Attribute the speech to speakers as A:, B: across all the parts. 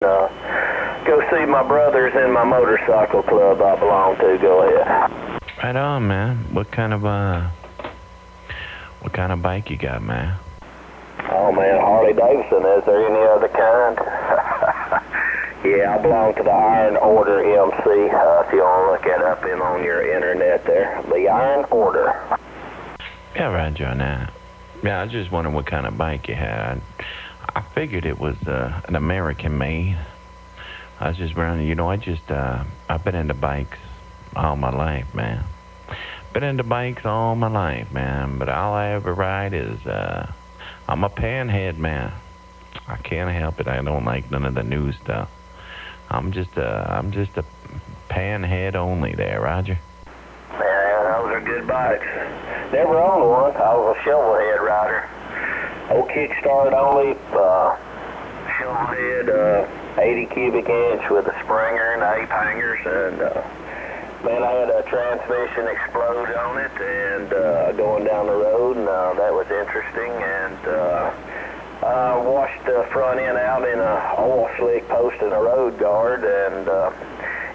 A: Go see my brothers in my motorcycle club I belong to. Go ahead.
B: Right on, man. What kind of bike you got, man?
A: Oh man, Harley Davidson. Is there any other kind? Yeah, I belong to the Iron Order MC. If you want to look it up on your internet there, the Iron Order.
B: Yeah, Roger on that. Yeah, I was just wondering what kind of bike you had. I figured it was an American made. I was just running, I've been into bikes all my life, man. Been into bikes all my life, man. But all I ever ride is, I'm a panhead, man. I can't help it. I don't like none of the new stuff. I'm just a panhead only there, Roger.
A: Yeah, those are good bikes. Never owned one. I was a shovelhead rider. Old kickstart only, shovelhead, 80 cubic inch with a springer and 8 hangers, and man, I had a transmission explode on it, and going down the road, and that was interesting, and I washed the front end out in a oil slick post and a road guard, and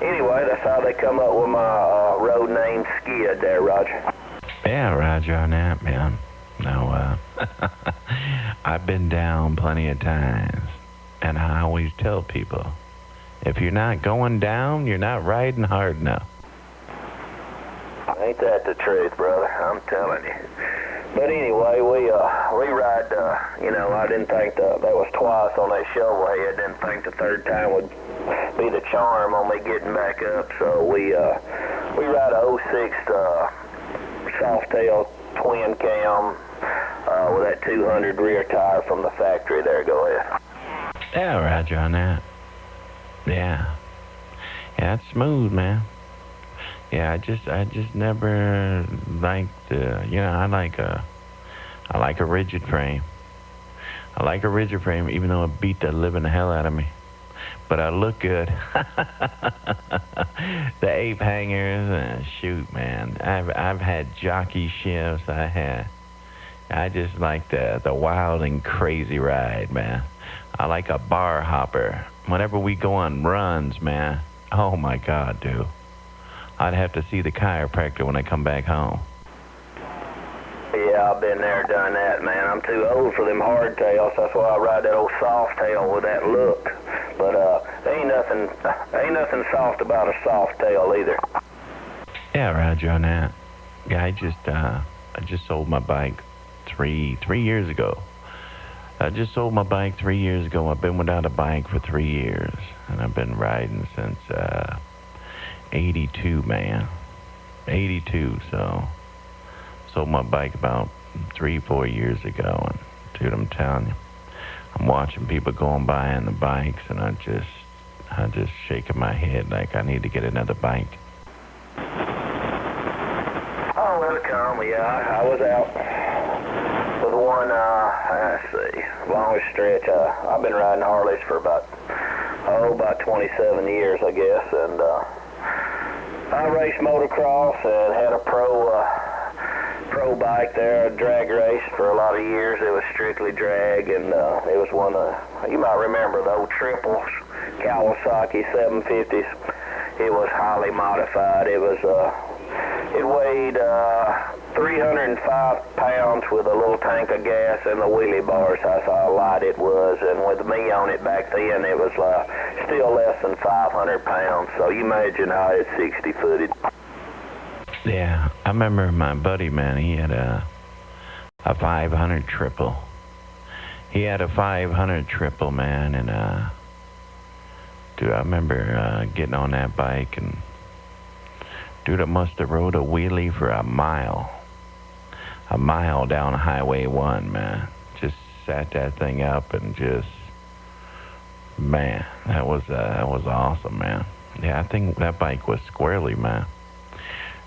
A: anyway, that's how they come up with my road name Skid there, Roger.
B: Yeah, Roger on that, man. No, I've been down plenty of times, and I always tell people, if you're not going down, you're not riding hard enough.
A: Ain't that the truth, brother? I'm telling you. But anyway, we ride, I didn't think that was twice on that shovelhead. Didn't think the third time would be the charm on me getting back up. So we ride a '06 Softail twin cam with that 200 rear tire from the factory there. Go ahead.
B: Yeah, Roger on that. Yeah, it's smooth, man. Yeah, I just never liked, I like a rigid frame. I like a rigid frame, even though it beat the living hell out of me. But I look good. The 8 hangers, shoot, man. I've had jockey shifts. I just like the wild and crazy ride, man. I like a bar hopper. Whenever we go on runs, man, oh my God, dude. I'd have to see the chiropractor when I come back home.
A: Yeah, I've been there, done that, man. I'm too old for them hardtails. That's why I ride that old Softail with that look. But ain't nothing soft about a Softail either.
B: Yeah, Roger on that. Yeah, I just sold my bike three years ago. I just sold my bike 3 years ago. I've been without a bike for 3 years, and I've been riding since 82, man. 82, so sold my bike about 3-4 years ago, and dude, I'm telling you, I'm watching people going by on the bikes, and I just shaking my head like I need to get another bike.
A: Oh, welcome. Yeah, I was out with one, let's see, longest stretch. I've been riding Harleys for about 27 years, I guess, and I raced motocross and had a pro bike there, a drag race for a lot of years. It was strictly drag, and it was one of, you might remember the old triples, Kawasaki 750s. It was highly modified. It weighed 305 pounds with a little tank of gas and the wheelie bars. That's how light it was, and with me on it back then, it was still less than 500 pounds. So you imagine how it's 60-footed.
B: Yeah, I remember my buddy, man, he had a 500 triple. He had a 500 triple, man, and dude, I remember getting on that bike, and dude, I must have rode a wheelie for a mile down Highway 1, man. Just sat that thing up and just, man, that was awesome, man. Yeah, I think that bike was squirrely, man.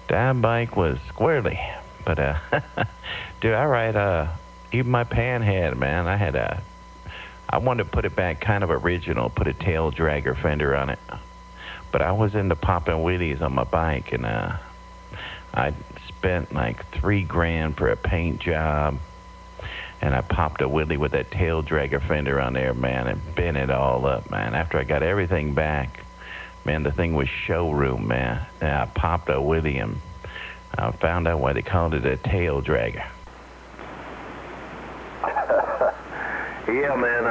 B: That bike was squirrely, but dude, I ride even my panhead, man. I wanted to put it back kind of original, put a tail dragger fender on it. But I was into popping wheelies on my bike, and I spent like $3 grand for a paint job. and I popped a wheelie with that tail dragger fender on there, man, and bent it all up, man. After I got everything back, man, the thing was showroom, man. And I popped a wheelie and I found out why they called it a tail dragger.
A: Yeah, man,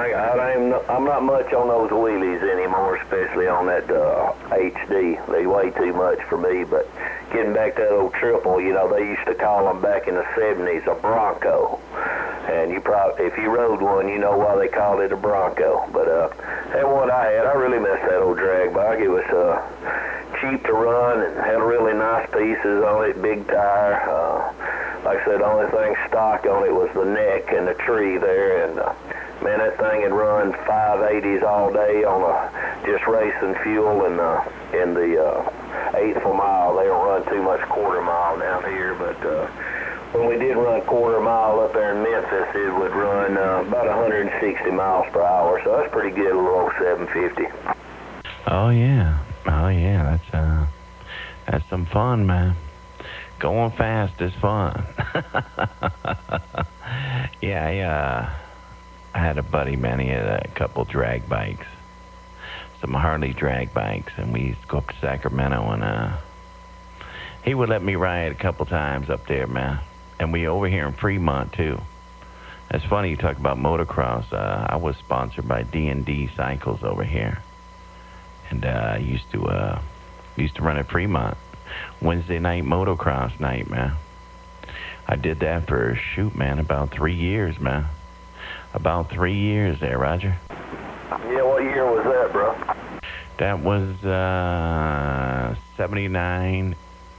A: I'm not much on those wheelies anymore, especially on that HD. They weigh too much for me, but getting back to that old triple, you know, they used to call them back in the 70s a Bronco. And if you rode one, you know why they called it a Bronco. But that one I had, I really missed that old drag bike. It was cheap to run and had really nice pieces on it, big tire. Like I said, the only thing stock on it was the neck and the tree there, and man, that thing had run 580s all day on just racing fuel in the eighth of a mile. They don't run too much quarter mile down here, but when we did run quarter mile up there in Memphis, it would run about 160 miles per hour, so that's pretty good, a little old 750.
B: Oh yeah, that's some fun, man. Going fast is fun. Yeah, I had a buddy, man. He had a couple drag bikes, some Harley drag bikes, and we used to go up to Sacramento, and he would let me ride a couple times up there, man. And we over here in Fremont too. It's funny you talk about motocross. I was sponsored by D&D Cycles over here, and I used to run at Fremont. Wednesday night motocross night, man. I did that for, man, about 3 years, man. About 3 years there, Roger.
A: Yeah, what year was that, bro?
B: That was 79,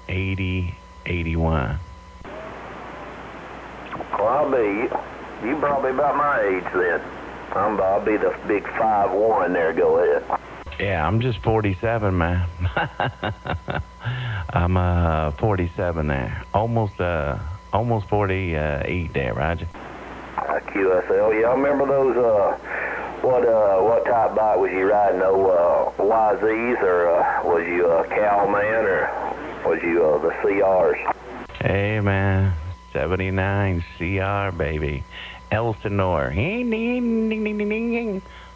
B: 80, 81.
A: Well, you probably about my age then. I'll be the big 5'1" there, go ahead.
B: Yeah, I'm just 47, man. I'm 47 there. Almost 48 there, Roger.
A: QSL, yeah, I remember those, what type bike was you riding? YZs, or was you a Cowman, or was you the CRs?
B: Hey, man, 79 CR, baby. Elsinore.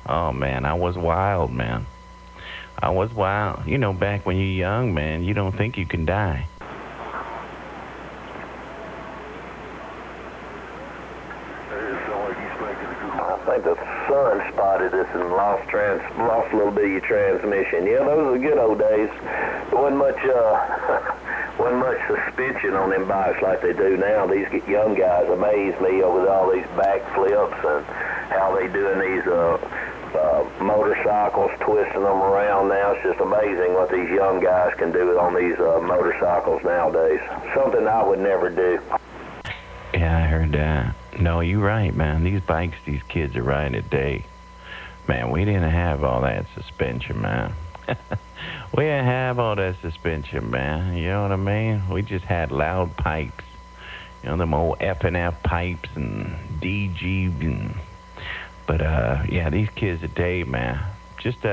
B: Oh, man, I was wild, man. I was wild. You know, back when you're young, man, you don't think you can die.
A: I think the sun spotted us and lost a little bit of your transmission. Yeah, those are the good old days. There wasn't much suspension on them bikes like they do now. These young guys amaze me with all these backflips and how they doing these motorcycles, twisting them around now. It's just amazing what these young guys can do on these motorcycles nowadays. Something I would never do.
B: Yeah, I heard that. No, you're right, man. These bikes these kids are riding today, man, we didn't have all that suspension, man. We didn't have all that suspension, man. You know what I mean? We just had loud pipes. You know, them old F&F pipes and DG and... But, yeah, these kids today, man, just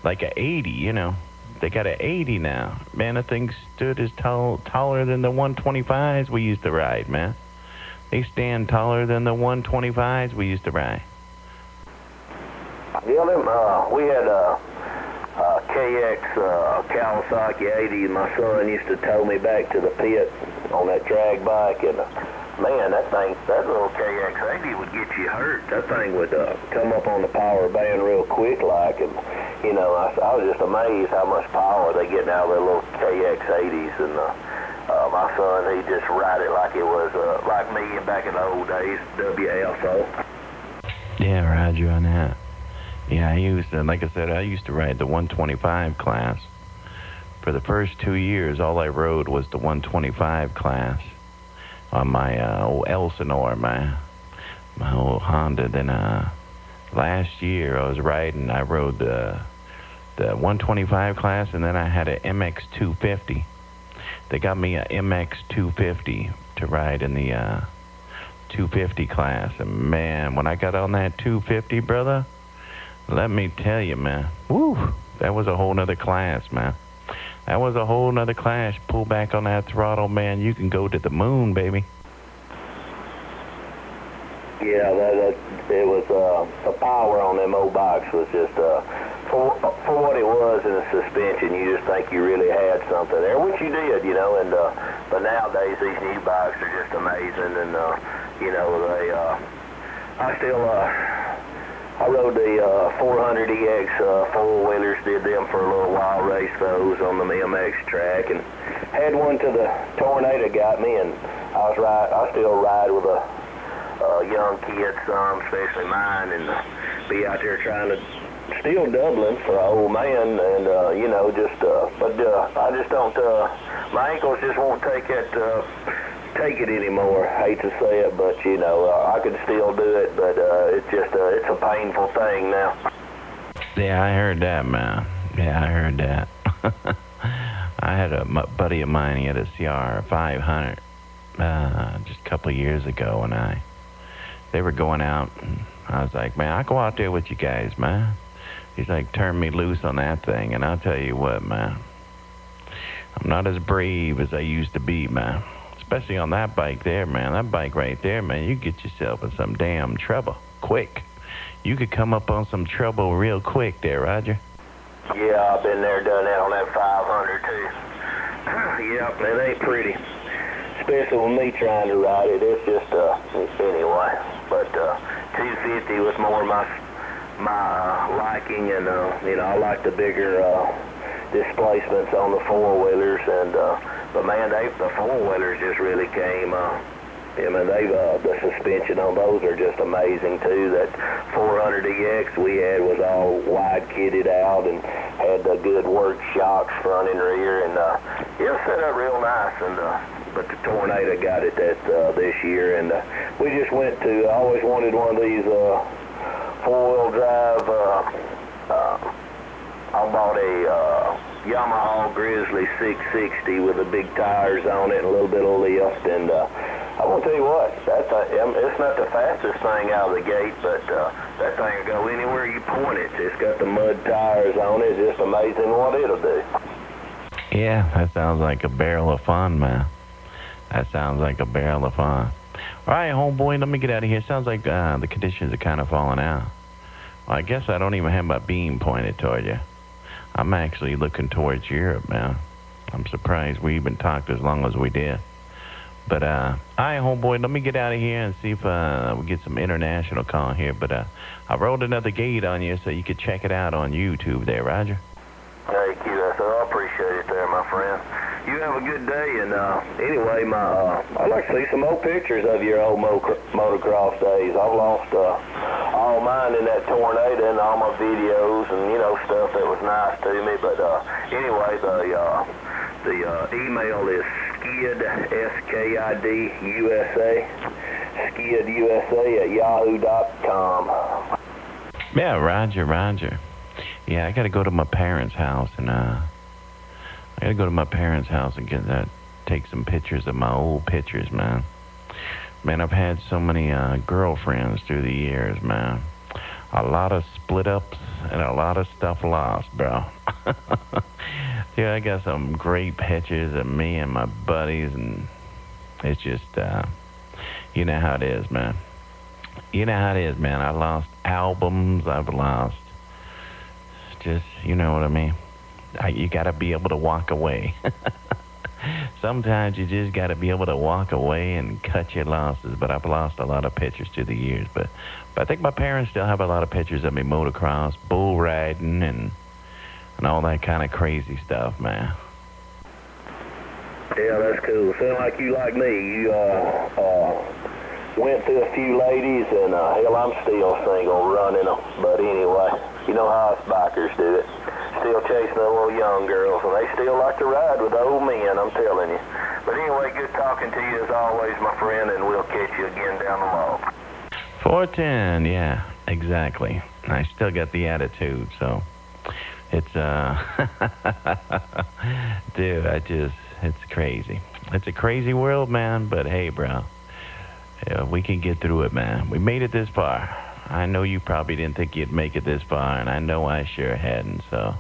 B: like a 80, you know. They got an 80 now. Man, the thing stood as taller than the 125s we used to ride, man. They stand taller than the 125s we used to ride.
A: Yeah, we had a KX Kawasaki 80. My son used to tow me back to the pit on that drag bike, and man, that little KX80 would get you hurt. That thing would come up on the power band real quick, like, and you know, I was just amazed how much power they get out of their little KX80s. And my son, he just ride it like it was like me back in the old days, WFO.
B: Yeah, Roger on that. Yeah, I used to ride the 125 class. For the first 2 years, all I rode was the 125 class on my old Elsinore, my old Honda. Then last year I rode the 125 class, and then I had an MX250. They got me a MX250 to ride in the 250 class. And man, when I got on that 250, brother, let me tell you, man, woo, that was a whole nother class, man. That was a whole nother class. Pull back on that throttle, man, you can go to the moon, baby.
A: Yeah, it was the power on them old bikes was just for what it was in the suspension. You just think you really had something there, which you did, you know. And but nowadays these new bikes are just amazing, and you know I rode the 400EX four-wheelers, did them for a little while, raced those on the MX track, and had one to the Tornado got me, and I still ride with a young kids, especially mine, and be out there trying to still doubling for an old man, and you know, but I just don't. My ankles just won't take it anymore. Hate to say it, but you know, I could still do it, but it's a painful thing now.
B: Yeah, I heard that, man. Yeah, I heard that. I had a buddy of mine. He had a CR 500 just a couple of years ago, and they were going out, and I was like, man, I'll go out there with you guys, man. He's like, turn me loose on that thing, and I'll tell you what, man, I'm not as brave as I used to be, man. Especially on that bike there, man. That bike right there, man, you get yourself in some damn trouble quick. You could come up on some trouble real quick there, Roger.
A: Yeah, I've been there, done that on that 500 too. Yep, it ain't pretty. Especially with me trying to ride it, it's just, anyway. But 250 was more my liking, and, you know, I like the bigger displacements on the four-wheelers, and, but man, the four-wheelers just really came, I mean, the suspension on those are just amazing too. That 400EX we had was all wide kitted out and had the good work shocks front and rear, and it was set up real nice. And but the Tornado got it this year, and we just went to. I always wanted one of these four-wheel drive. I bought a Yamaha Grizzly 660 with the big tires on it and a little bit of lift, and I want to tell you what, it's not the fastest thing out of the gate, but that thing will go anywhere you point it. It's got the mud tires on it. It's just amazing what it'll do.
B: Yeah, that sounds like a barrel of fun, man. That sounds like a barrel of fun. All right, homeboy, let me get out of here. Sounds like the conditions are kind of falling out. Well, I guess I don't even have my beam pointed toward you. I'm actually looking towards Europe, man. I'm surprised we even talked as long as we did. But, all right, homeboy, let me get out of here and see if we get some international call here. But I rolled another gate on you so you could check it out on YouTube there, Roger.
A: Thank you. I appreciate it there, my friend. You have a good day, and anyway, I'd like to see some old pictures of your old motocross days. I've lost all mine in that Tornado and all my videos and, you know, stuff that was nice to me. But anyway, the email is skid, S-K-I-D, USA, skidusa@yahoo.com.
B: Yeah, Roger. Yeah, I got to go to my parents' house, and take some pictures of my old pictures, man. Man, I've had so many girlfriends through the years, man. A lot of split ups and a lot of stuff lost, bro. Yeah, I got some great pictures of me and my buddies, and it's just, you know how it is, man. I lost albums. I've lost just, you know what I mean? You got to be able to walk away. Sometimes you just got to be able to walk away and cut your losses. But I've lost a lot of pictures through the years. But I think my parents still have a lot of pictures of me motocross, bull riding, and all that kind of crazy stuff, man.
A: Yeah, that's cool. Sound like you like me. You went through a few ladies, and hell, I'm still single running them. But anyway, you know how us bikers do it. Still chasing the little young girls, and they still like to ride with the old men, I'm telling you. But anyway, good talking to you as always, my friend, and we'll catch you again down the road.
B: 410, yeah, exactly. I still got the attitude, so it's, dude, it's crazy. It's a crazy world, man, but hey, bro, yeah, we can get through it, man. We made it this far. I know you probably didn't think you'd make it this far, and I know I sure hadn't, so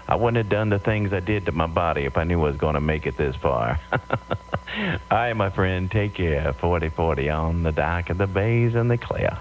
B: I wouldn't have done the things I did to my body if I knew I was going to make it this far. All right, my friend, take care. 40-40 on the dock of the bays and the clear.